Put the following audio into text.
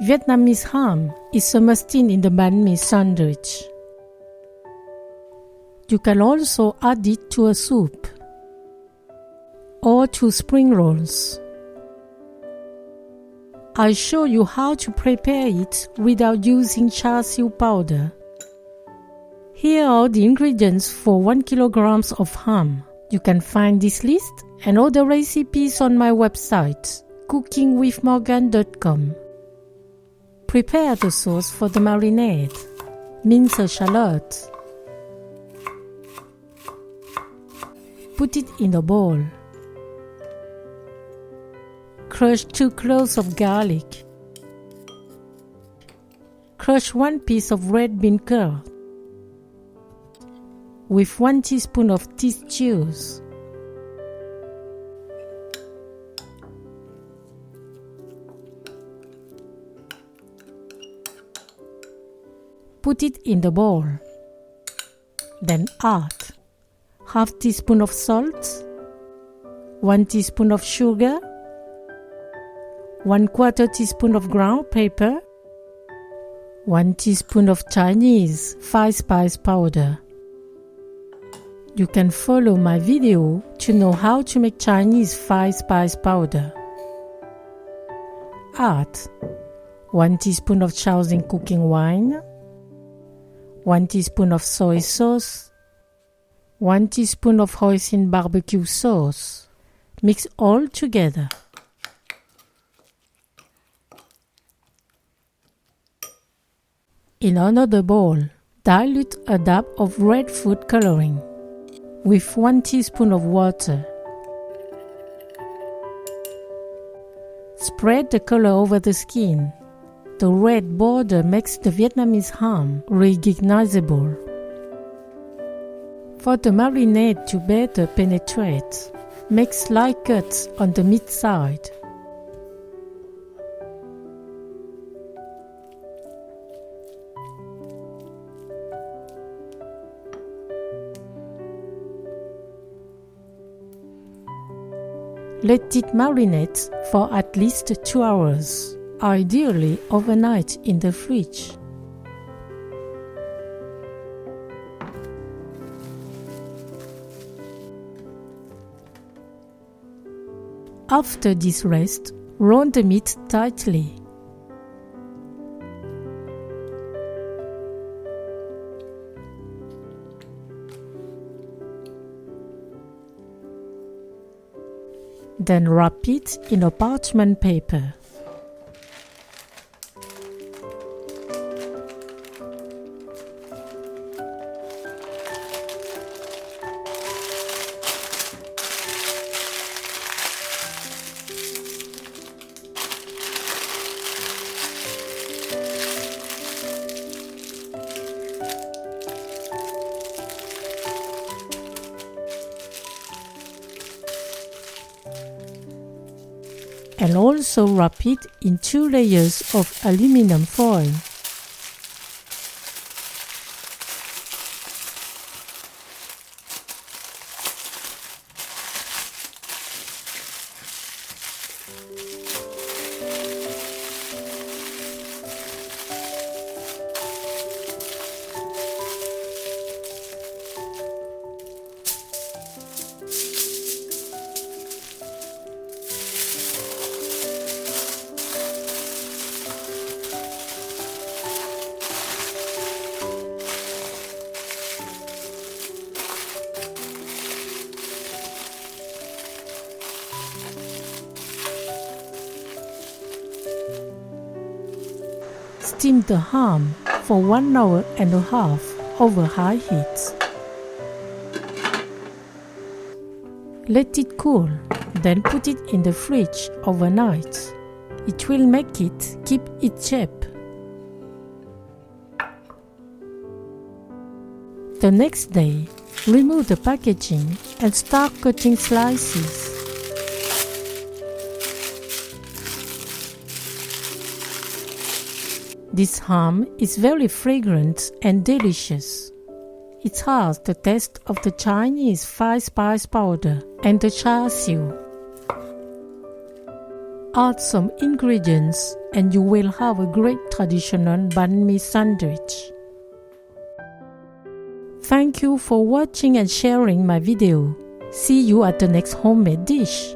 Vietnamese ham is a must-in in the Banh Mi sandwich. You can also add it to a soup or to spring rolls. I'll show you how to prepare it without using Char Siu powder. Here are the ingredients for 1 kg of ham. You can find this list and other recipes on my website, cookingwithmorgane.com. Prepare the sauce for the marinade. Mince a shallot. Put it in a bowl. Crush 2 cloves of garlic. Crush 1 piece of red bean curd with 1 teaspoon of tea juice. Put it in the bowl. Then add half teaspoon of salt, 1 teaspoon of sugar, 1/4 teaspoon of ground pepper, 1 teaspoon of Chinese 5-spice powder. You can follow my video to know how to make Chinese 5-spice powder. Add 1 teaspoon of Shaoxing cooking wine, 1 teaspoon of soy sauce, 1 teaspoon of hoisin barbecue sauce. Mix all together. In another bowl, dilute a dab of red food coloring with 1 teaspoon of water. Spread the color over the skin. The red border makes the Vietnamese ham recognizable. For the marinade to better penetrate, make slight cuts on the meat side. Let it marinate for at least 2 hours, ideally overnight in the fridge. After this rest, roll the meat tightly. Then wrap it in a parchment paper. And also wrap it in 2 layers of aluminum foil. Steam the ham for 1 hour and a half over high heat. Let it cool, then put it in the fridge overnight. It will make it keep its shape. The next day, remove the packaging and start cutting slices. This ham is very fragrant and delicious. It has the taste of the Chinese 5-spice powder and the Char Siu. Add some ingredients and you will have a great traditional banh mi sandwich. Thank you for watching and sharing my video. See you at the next homemade dish.